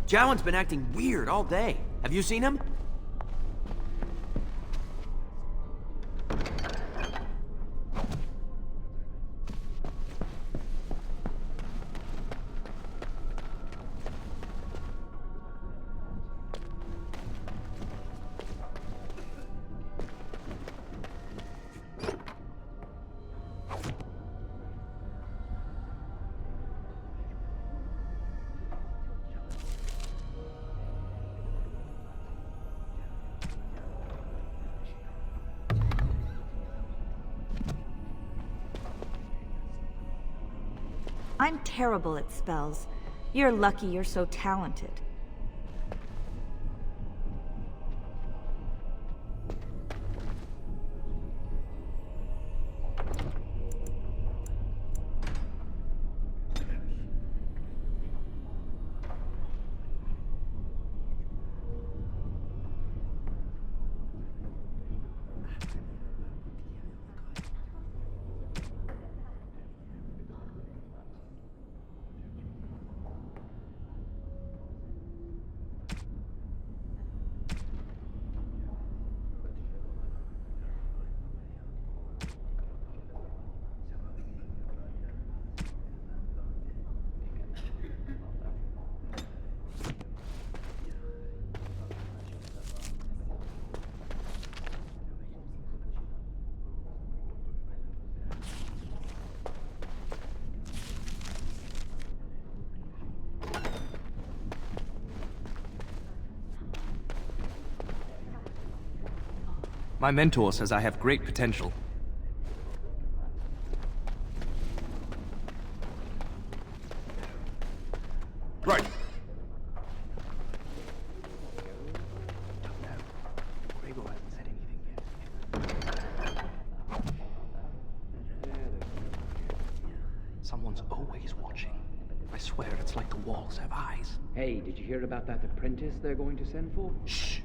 Jowen's been acting weird all day. Have you seen him? I'm terrible at spells. You're lucky you're so talented. My mentor says I have great potential. Right. Someone's always watching. I swear it's like the walls have eyes. Hey, did you hear about that apprentice they're going to send for? Shh!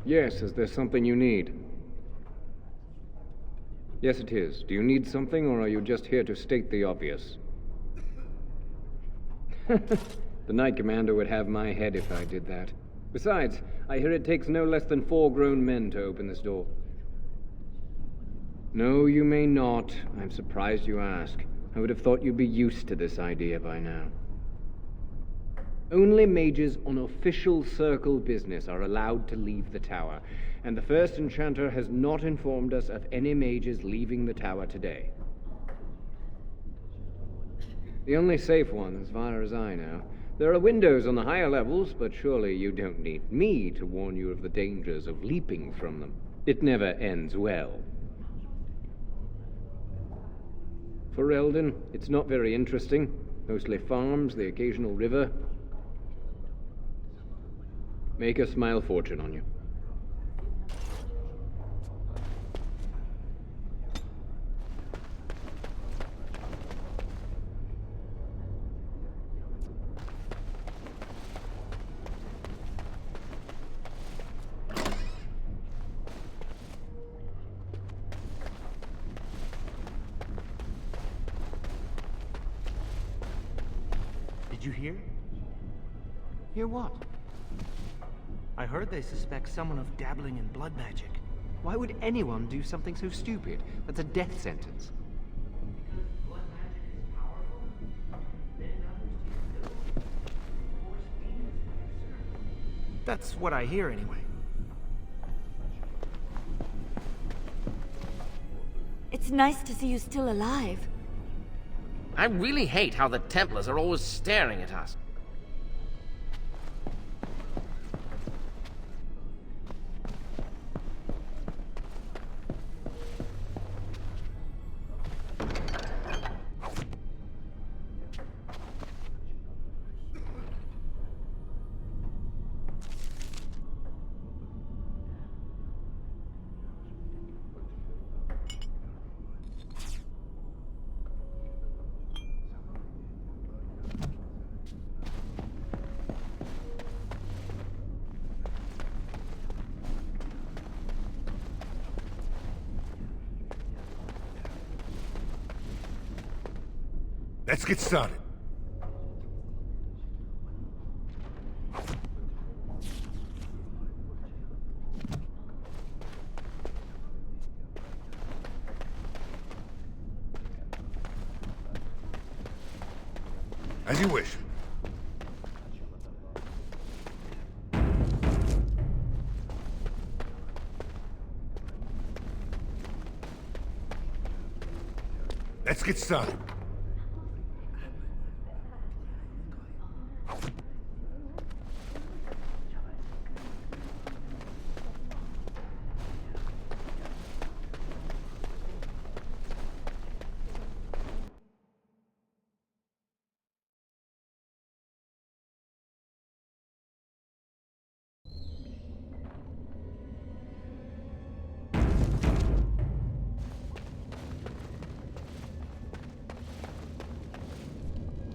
Yes, is there something you need? Yes, it is. Do you need something, or are you just here to state the obvious? The Knight Commander would have my head if I did that. Besides, I hear it takes no less than 4 grown men to open this door. No, you may not. I'm surprised you ask. I would have thought you'd be used to this idea by now. Only mages on official circle business are allowed to leave the tower, and the first enchanter has not informed us of any mages leaving the tower today. The only safe one, as far as I know. There are windows on the higher levels, but surely you don't need me to warn you of the dangers of leaping from them. It never ends well. For Eldon, it's not very interesting. Mostly farms, the occasional river. Make a smile fortune on you. Did you hear? Hear what? I heard they suspect someone of dabbling in blood magic. Why would anyone do something so stupid? That's a death sentence. Blood magic is powerful. Then others do. Force demons to your. That's what I hear anyway. It's nice to see you still alive. I really hate how the Templars are always staring at us. Let's get started. As you wish. Let's get started.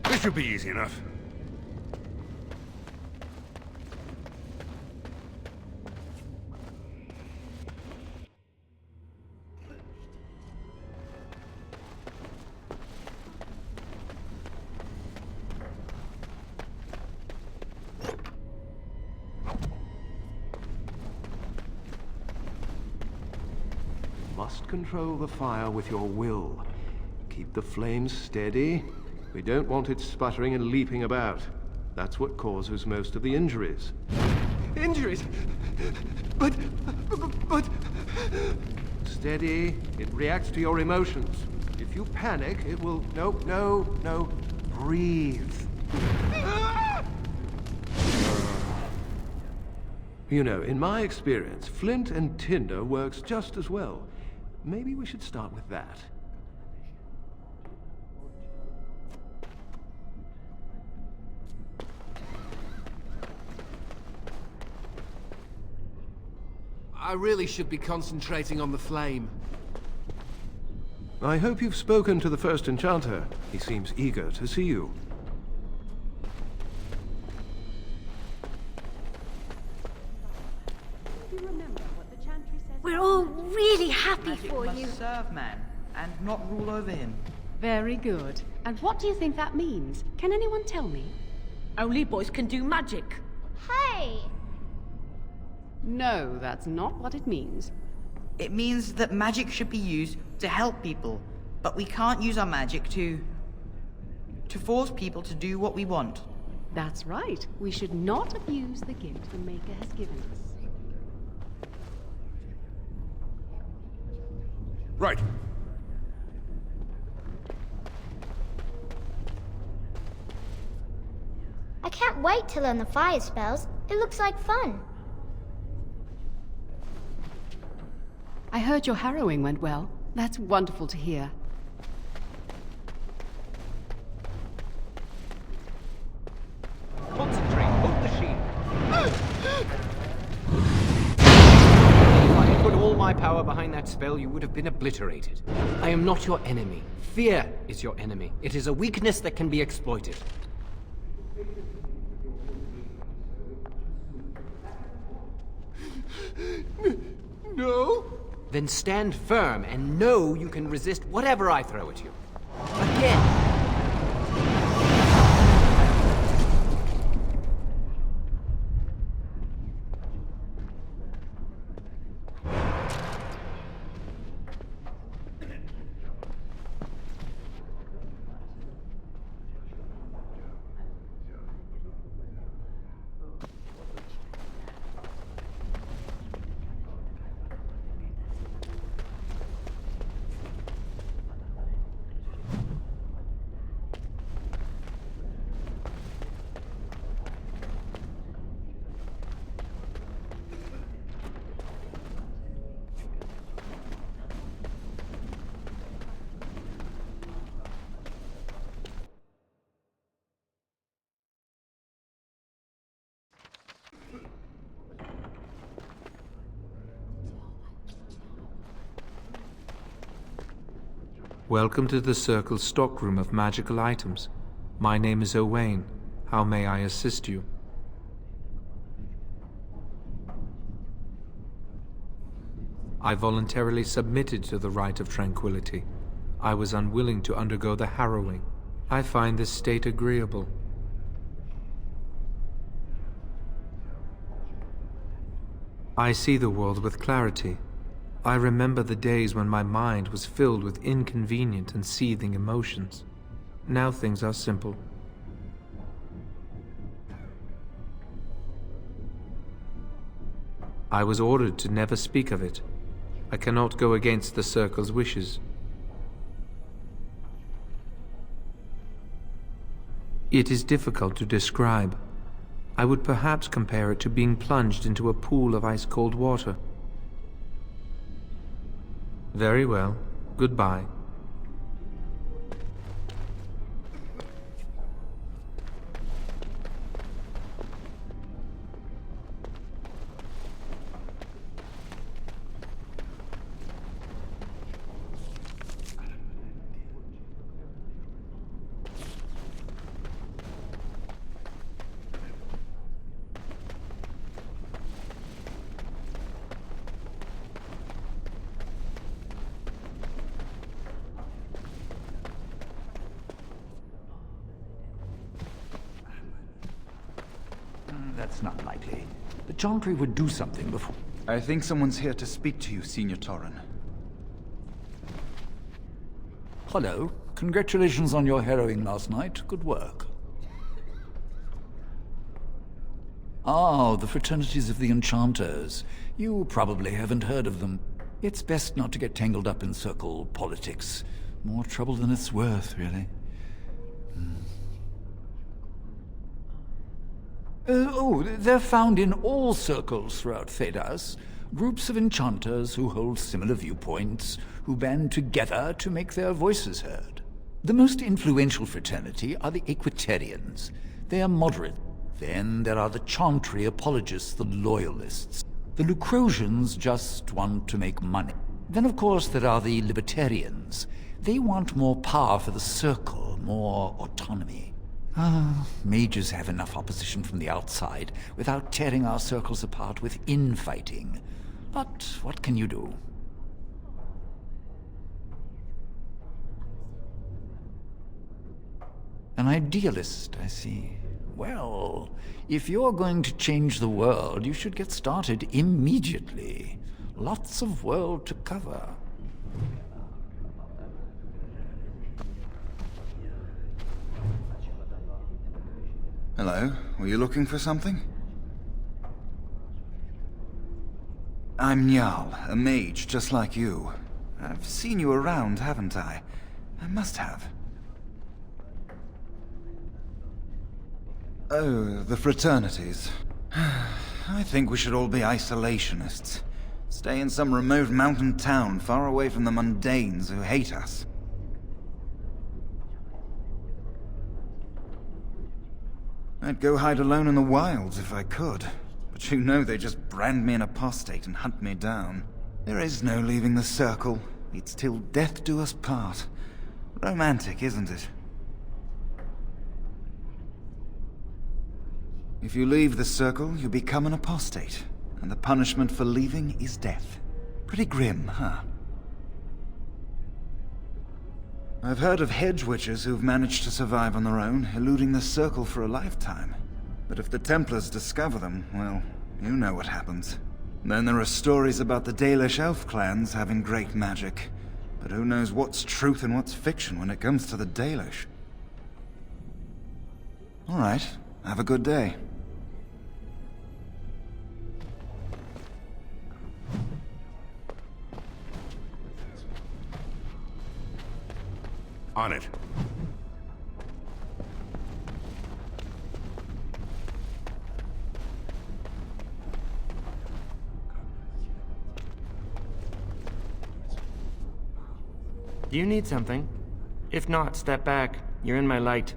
This should be easy enough. Must control the fire with your will. Keep the flames steady. We don't want it sputtering and leaping about. That's what causes most of the injuries. Injuries? But... Steady. It reacts to your emotions. If you panic, it will... No. Breathe. You know, in my experience, flint and tinder works just as well. Maybe we should start with that. I really should be concentrating on the flame. I hope you've spoken to the first enchanter. He seems eager to see you. We're all really happy for you. Serve man, and not rule over him. Very good. And what do you think that means? Can anyone tell me? Only boys can do magic. Hey! No, that's not what it means. It means that magic should be used to help people, but we can't use our magic to force people to do what we want. That's right. We should not abuse the gift the Maker has given us. Right. I can't wait to learn the fire spells. It looks like fun. I heard your harrowing went well. That's wonderful to hear. Concentrate. Hold the shield. If I had put all my power behind that spell, you would have been obliterated. I am not your enemy. Fear is your enemy. It is a weakness that can be exploited. No? Then stand firm and know you can resist whatever I throw at you. Again! Welcome to the Circle's stockroom of magical items. My name is Owain. How may I assist you? I voluntarily submitted to the rite of tranquility. I was unwilling to undergo the harrowing. I find this state agreeable. I see the world with clarity. I remember the days when my mind was filled with inconvenient and seething emotions. Now things are simple. I was ordered to never speak of it. I cannot go against the Circle's wishes. It is difficult to describe. I would perhaps compare it to being plunged into a pool of ice-cold water. Very well. Goodbye. That's not likely. The Chantry would do something before... I think someone's here to speak to you, Senior Torren. Hello. Congratulations on your harrowing last night. Good work. Ah, the fraternities of the Enchanters. You probably haven't heard of them. It's best not to get tangled up in circle politics. More trouble than it's worth, really. They're found in all circles throughout Thedas. Groups of enchanters who hold similar viewpoints, who band together to make their voices heard. The most influential fraternity are the Equitarians. They are moderate. Then there are the Chantry apologists, the Loyalists. The Lucrosians just want to make money. Then, of course, there are the Libertarians. They want more power for the Circle, more autonomy. Mages have enough opposition from the outside without tearing our circles apart with infighting. But what can you do? An idealist, I see. Well, if you're going to change the world, you should get started immediately. Lots of world to cover. Hello, were you looking for something? I'm Njal, a mage just like you. I've seen you around, haven't I? I must have. Oh, the fraternities. I think we should all be isolationists. Stay in some remote mountain town, far away from the mundanes who hate us. I'd go hide alone in the wilds if I could. But you know they just brand me an apostate and hunt me down. There is no leaving the Circle. It's till death do us part. Romantic, isn't it? If you leave the Circle, you become an apostate. And the punishment for leaving is death. Pretty grim, huh? I've heard of hedge witches who've managed to survive on their own, eluding the Circle for a lifetime. But if the Templars discover them, well, you know what happens. Then there are stories about the Dalish elf clans having great magic. But who knows what's truth and what's fiction when it comes to the Dalish? All right, have a good day. On it. You need something? If not, step back. You're in my light.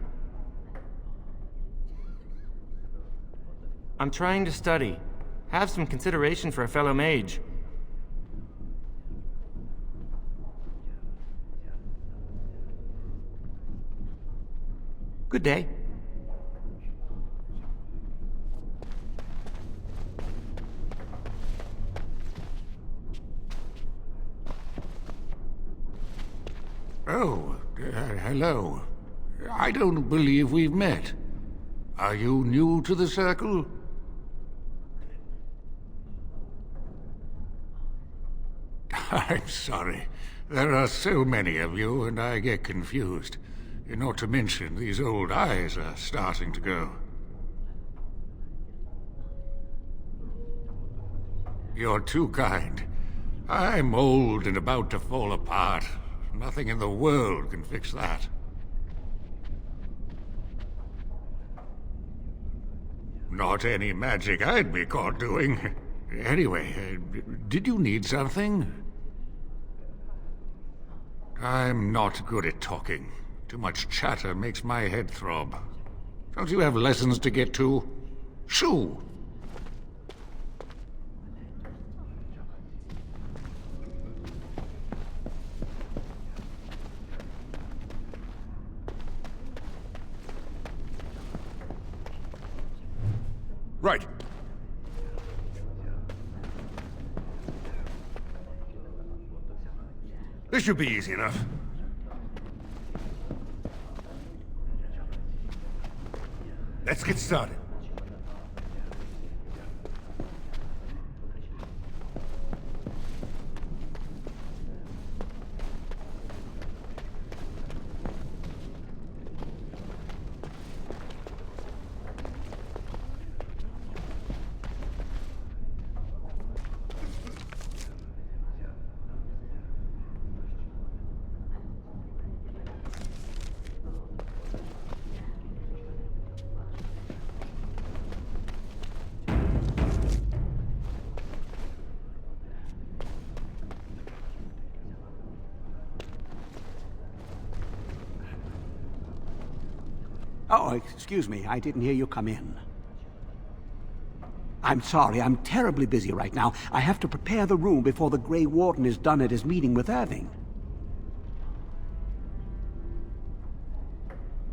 I'm trying to study. Have some consideration for a fellow mage. Good day. Oh, hello. I don't believe we've met. Are you new to the Circle? I'm sorry. There are so many of you, and I get confused. Not to mention, these old eyes are starting to go. You're too kind. I'm old and about to fall apart. Nothing in the world can fix that. Not any magic I'd be caught doing. Anyway, did you need something? I'm not good at talking. Too much chatter makes my head throb. Don't you have lessons to get to? Shoo! Right. This should be easy enough. Let's get started. Oh, excuse me. I didn't hear you come in. I'm sorry. I'm terribly busy right now. I have to prepare the room before the Grey Warden is done at his meeting with Irving.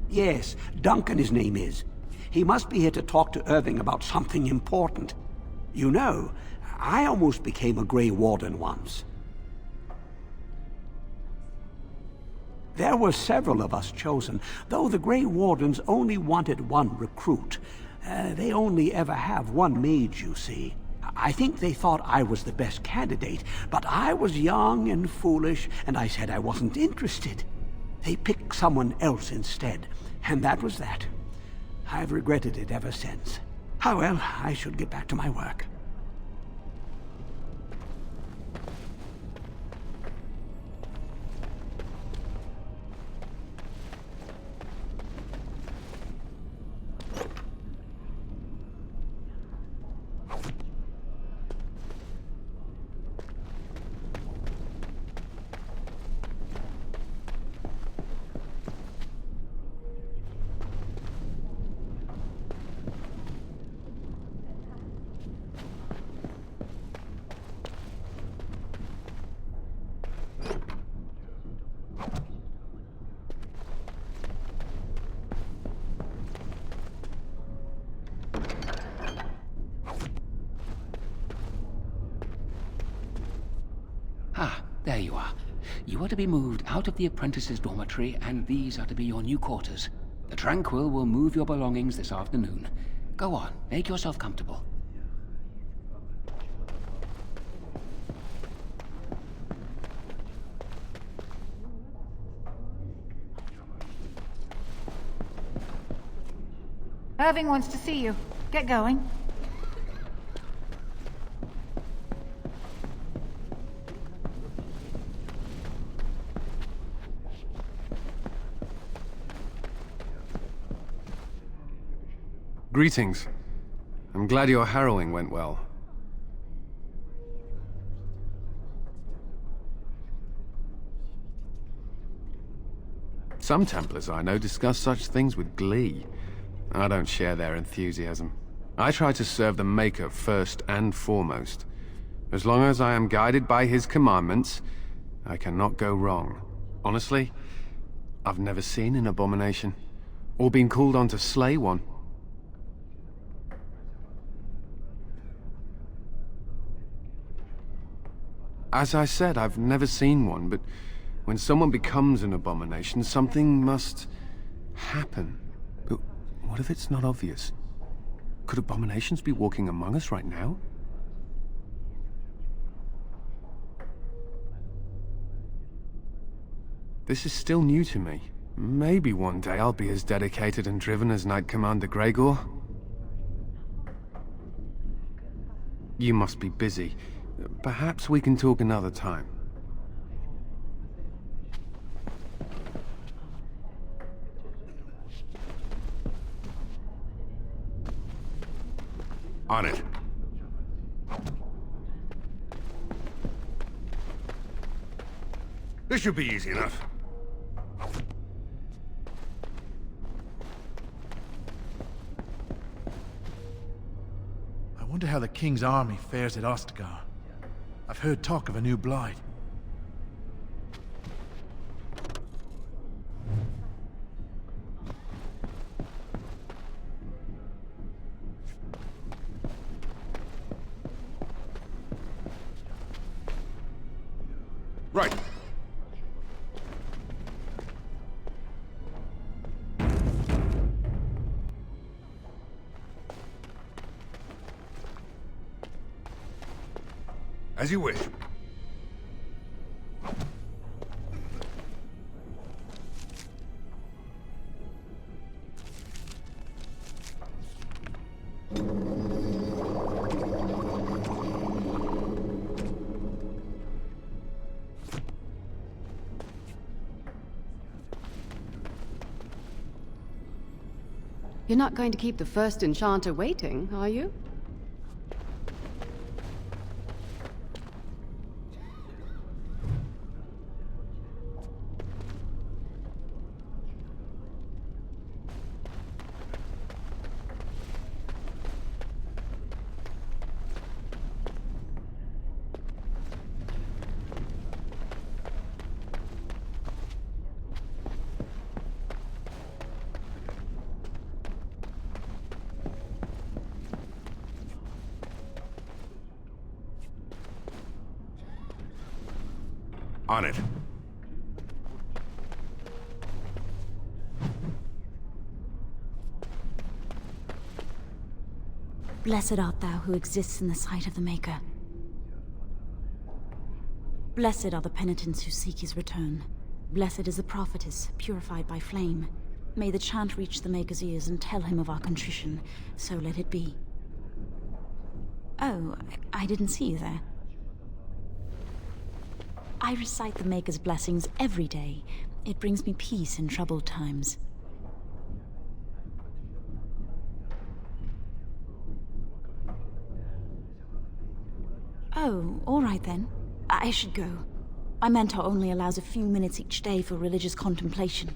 Yes, Duncan his name is. He must be here to talk to Irving about something important. You know, I almost became a Grey Warden once. There were several of us chosen, though the Grey Wardens only wanted one recruit. They only ever have one mage, you see. I think they thought I was the best candidate, but I was young and foolish, and I said I wasn't interested. They picked someone else instead, and that was that. I've regretted it ever since. Ah, well, I should get back to my work. Ah, there you are. You are to be moved out of the apprentices' dormitory, and these are to be your new quarters. The Tranquil will move your belongings this afternoon. Go on, make yourself comfortable. Irving wants to see you. Get going. Greetings. I'm glad your harrowing went well. Some Templars I know discuss such things with glee. I don't share their enthusiasm. I try to serve the Maker first and foremost. As long as I am guided by his commandments, I cannot go wrong. Honestly, I've never seen an abomination, or been called on to slay one. As I said, I've never seen one, but when someone becomes an abomination, something must happen. But what if it's not obvious? Could abominations be walking among us right now? This is still new to me. Maybe one day I'll be as dedicated and driven as Knight Commander Gregor. You must be busy. Perhaps we can talk another time. On it. This should be easy enough. I wonder how the King's army fares at Ostagar. I've heard talk of a new blight. Right. As you wish. You're not going to keep the first enchanter waiting, are you? On it. Blessed art thou who exists in the sight of the Maker. Blessed are the penitents who seek his return. Blessed is the prophetess, purified by flame. May the chant reach the Maker's ears and tell him of our contrition. So let it be. Oh, I didn't see you there. I recite the Maker's blessings every day. It brings me peace in troubled times. Oh, all right then. I should go. My mentor only allows a few minutes each day for religious contemplation.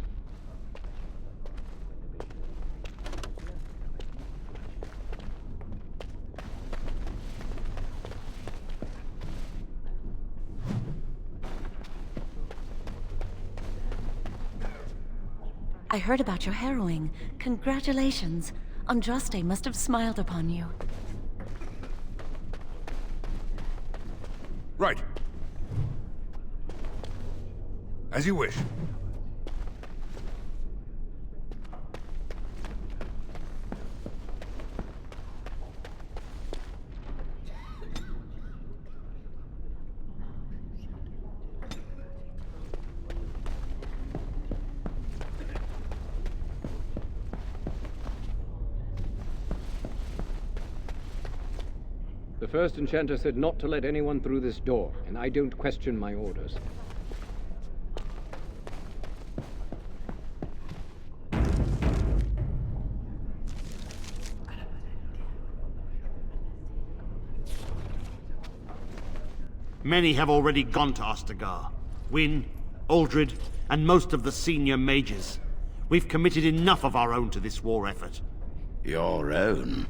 I heard about your harrowing. Congratulations. Andraste must have smiled upon you. Right. As you wish. The first enchanter said not to let anyone through this door, and I don't question my orders. Many have already gone to Ostagar. Wynne, Aldred, and most of the senior mages. We've committed enough of our own to this war effort. Your own?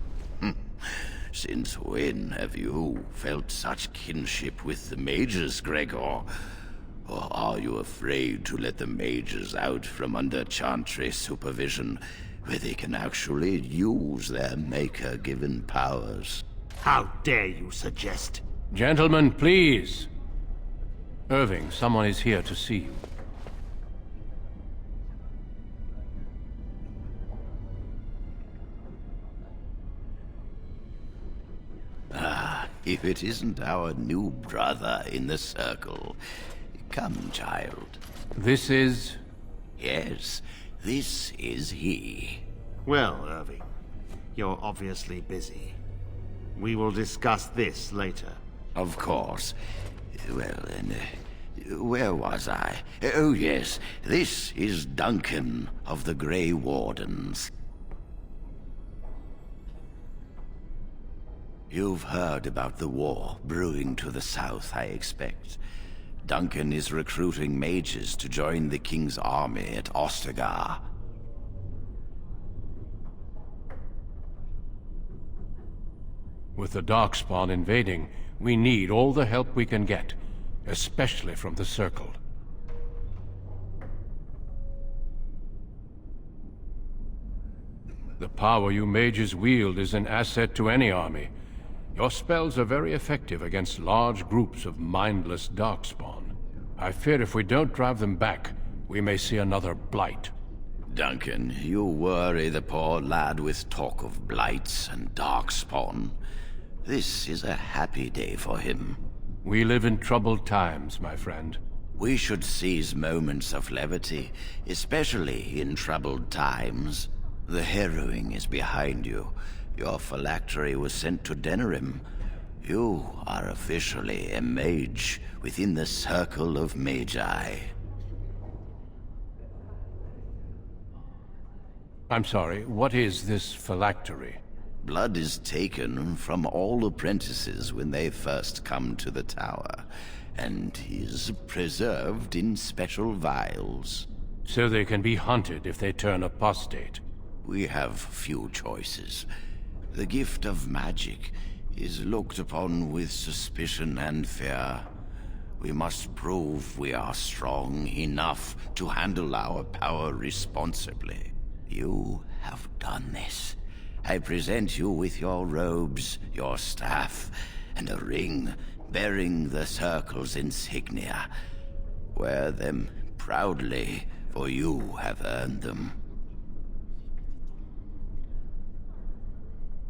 Since when have you felt such kinship with the mages, Gregor? Or are you afraid to let the mages out from under Chantry supervision, where they can actually use their Maker-given powers? How dare you suggest? Gentlemen, please. Irving, someone is here to see you. if it isn't our new brother in the circle. Come, child. This is... Yes, this is he. Well, Irving, you're obviously busy. We will discuss this later. Of course. Well, then, where was I? Oh, yes, this is Duncan of the Grey Wardens. You've heard about the war brewing to the south, I expect. Duncan is recruiting mages to join the King's army at Ostagar. With the Darkspawn invading, we need all the help we can get, especially from the Circle. The power you mages wield is an asset to any army. Your spells are very effective against large groups of mindless Darkspawn. I fear if we don't drive them back, we may see another blight. Duncan, you worry the poor lad with talk of blights and Darkspawn. This is a happy day for him. We live in troubled times, my friend. We should seize moments of levity, especially in troubled times. The harrowing is behind you. Your phylactery was sent to Denerim. You are officially a mage within the circle of magi. I'm sorry, what is this phylactery? Blood is taken from all apprentices when they first come to the tower, and is preserved in special vials. So they can be hunted if they turn apostate. We have few choices. The gift of magic is looked upon with suspicion and fear. We must prove we are strong enough to handle our power responsibly. You have done this. I present you with your robes, your staff, and a ring bearing the Circle's insignia. Wear them proudly, for you have earned them.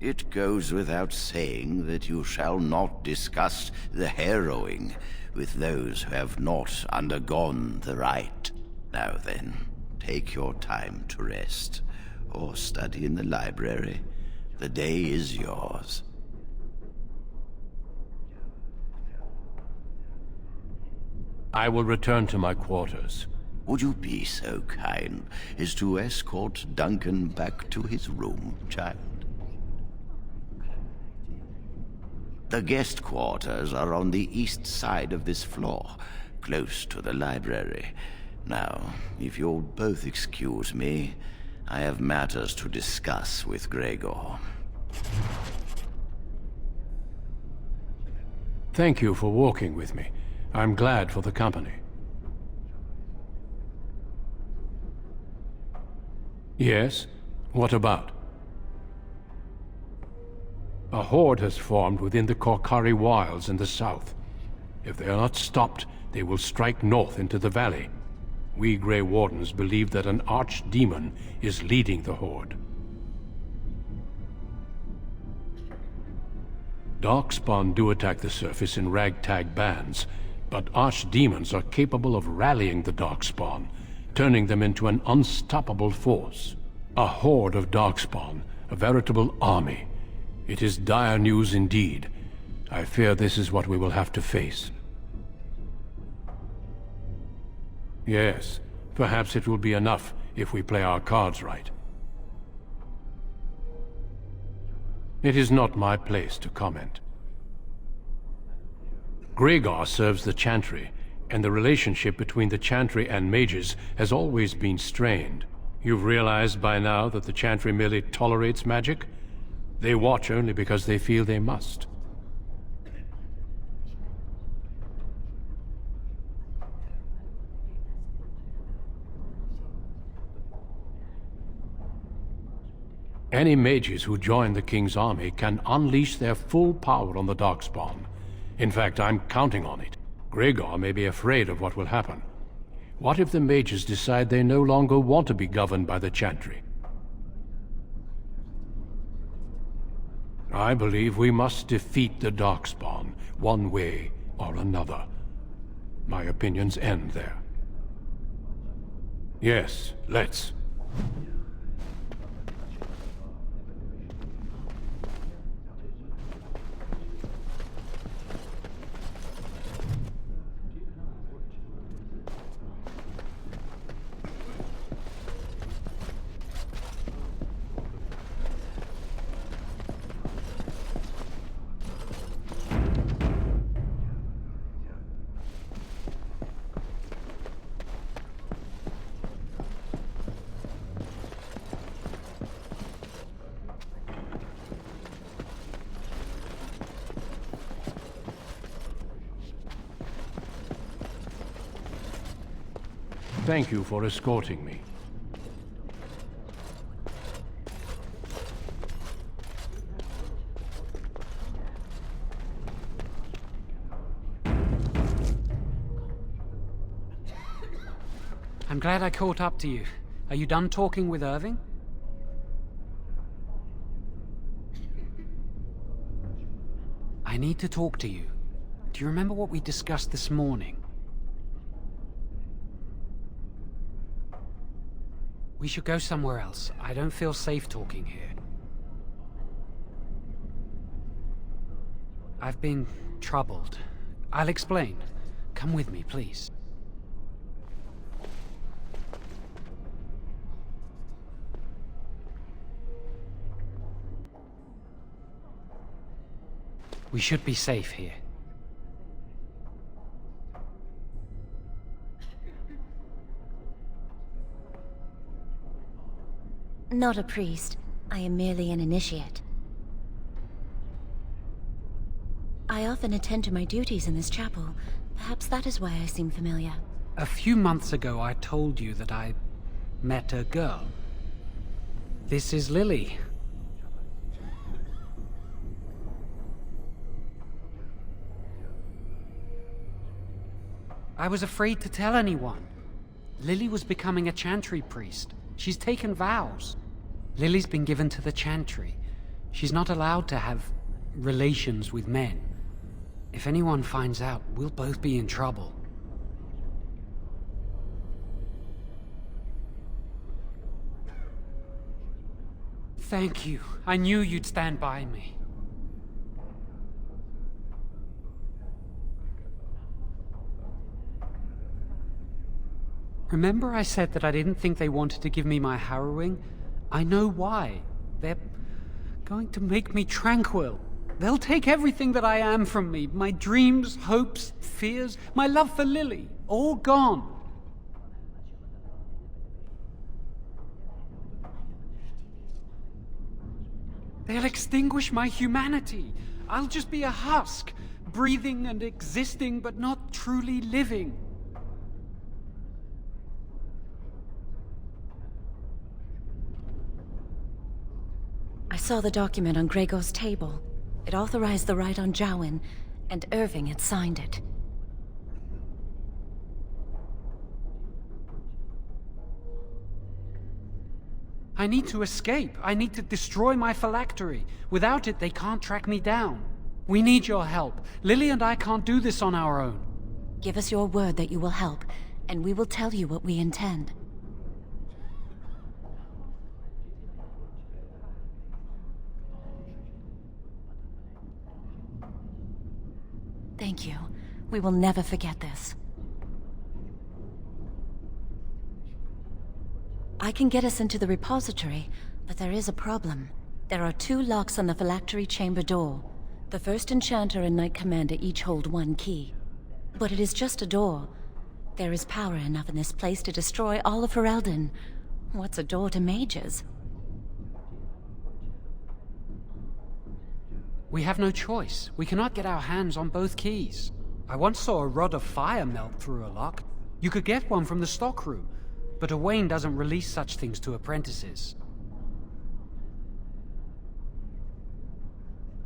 It goes without saying that you shall not discuss the harrowing with those who have not undergone the rite. Now then, take your time to rest, or study in the library. The day is yours. I will return to my quarters. Would you be so kind as to escort Duncan back to his room, child? The guest quarters are on the east side of this floor, close to the library. Now, if you'll both excuse me, I have matters to discuss with Gregor. Thank you for walking with me. I'm glad for the company. Yes? What about? A horde has formed within the Korkari Wilds in the south. If they are not stopped, they will strike north into the valley. We Grey Wardens believe that an archdemon is leading the horde. Darkspawn do attack the surface in ragtag bands, but archdemons are capable of rallying the Darkspawn, turning them into an unstoppable force. A horde of Darkspawn, a veritable army. It is dire news indeed. I fear this is what we will have to face. Yes, perhaps it will be enough if we play our cards right. It is not my place to comment. Gregor serves the Chantry, and the relationship between the Chantry and mages has always been strained. You've realized by now that the Chantry merely tolerates magic? They watch only because they feel they must. Any mages who join the King's army can unleash their full power on the Darkspawn. In fact, I'm counting on it. Gregor may be afraid of what will happen. What if the mages decide they no longer want to be governed by the Chantry? I believe we must defeat the Darkspawn, one way or another. My opinions end there. Yes, let's. Thank you for escorting me. I'm glad I caught up to you. Are you done talking with Irving? I need to talk to you. Do you remember what we discussed this morning? We should go somewhere else. I don't feel safe talking here. I've been troubled. I'll explain. Come with me, please. We should be safe here. Not a priest. I am merely an initiate. I often attend to my duties in this chapel. Perhaps that is why I seem familiar. A few months ago, I told you that I met a girl. This is Lily. I was afraid to tell anyone. Lily was becoming a chantry priest. She's taken vows. Lily's been given to the chantry. She's not allowed to have relations with men. If anyone finds out, we'll both be in trouble. Thank you. I knew you'd stand by me. Remember I said that I didn't think they wanted to give me my harrowing? I know why. They're going to make me tranquil. They'll take everything that I am from me. My dreams, hopes, fears, my love for Lily. All gone. They'll extinguish my humanity. I'll just be a husk, breathing and existing, but not truly living. I saw the document on Gregor's table. It authorized the right on Jowen, and Irving had signed it. I need to escape. I need to destroy my phylactery. Without it, they can't track me down. We need your help. Lily and I can't do this on our own. Give us your word that you will help, and we will tell you what we intend. Thank you. We will never forget this. I can get us into the repository, but there is a problem. There are 2 locks on the phylactery chamber door. The first enchanter and knight commander each hold 1 key. But it is just a door. There is power enough in this place to destroy all of Ferelden. What's a door to mages? We have no choice. We cannot get our hands on both keys. I once saw a rod of fire melt through a lock. You could get one from the stockroom, but Owain doesn't release such things to apprentices.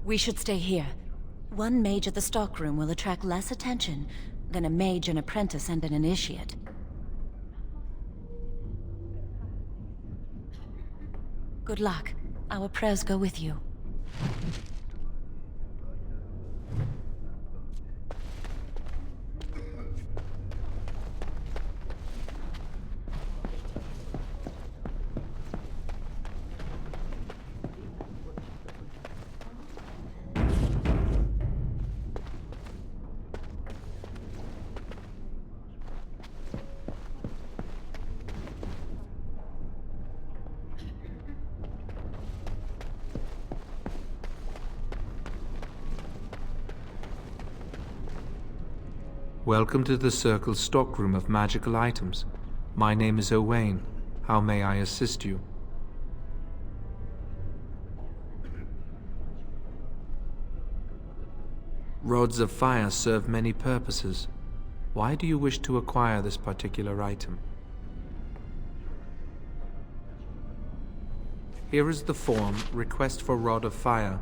We should stay here. 1 mage at the stockroom will attract less attention than a mage, an apprentice, and an initiate. Good luck. Our prayers go with you. Welcome to the Circle's stockroom of magical items. My name is Owain. How may I assist you? Rods of fire serve many purposes. Why do you wish to acquire this particular item? Here is the form, Request for Rod of Fire.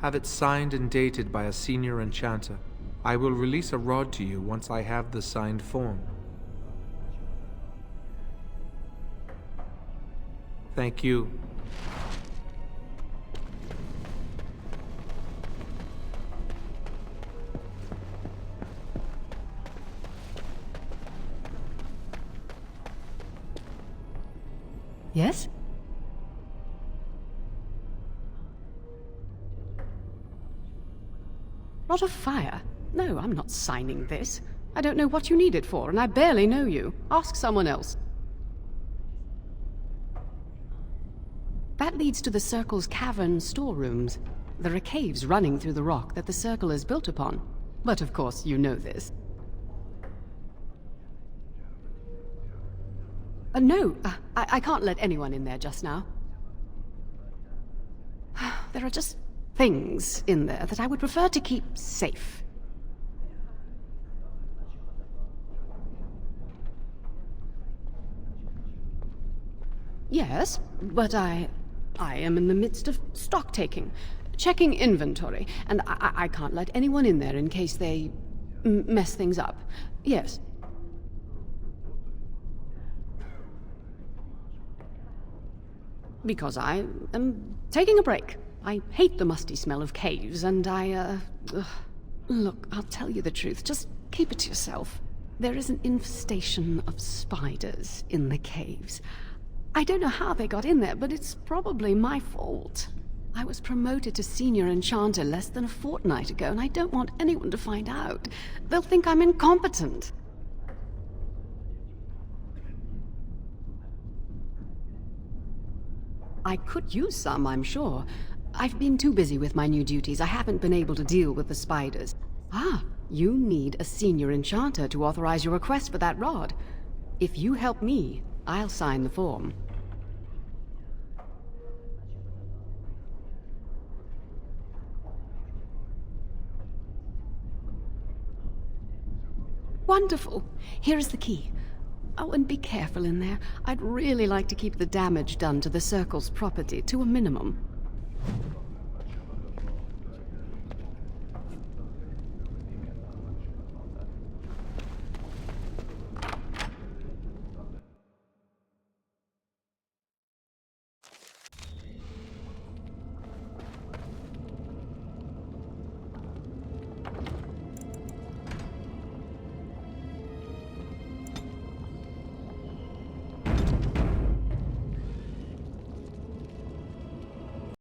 Have it signed and dated by a senior enchanter. I will release a rod to you once I have the signed form. Thank you. Yes? Rod of Fire? No, I'm not signing this. I don't know what you need it for, and I barely know you. Ask someone else. That leads to the Circle's cavern storerooms. There are caves running through the rock that the Circle is built upon. But of course, you know this. No, I can't let anyone in there just now. There are just things in there that I would prefer to keep safe. Yes, but I am in the midst of stock taking, checking inventory, and I can't let anyone in there in case they mess things up. Yes. Because I am taking a break. I hate the musty smell of caves, and Look, I'll tell you the truth. Just keep it to yourself. There is an infestation of spiders in the caves. I don't know how they got in there, but it's probably my fault. I was promoted to senior enchanter less than a fortnight ago, and I don't want anyone to find out. They'll think I'm incompetent. I could use some, I'm sure. I've been too busy with my new duties. I haven't been able to deal with the spiders. Ah, you need a senior enchanter to authorize your request for that rod. If you help me, I'll sign the form. Wonderful. Here is the key. Oh, and be careful in there. I'd really like to keep the damage done to the Circle's property to a minimum.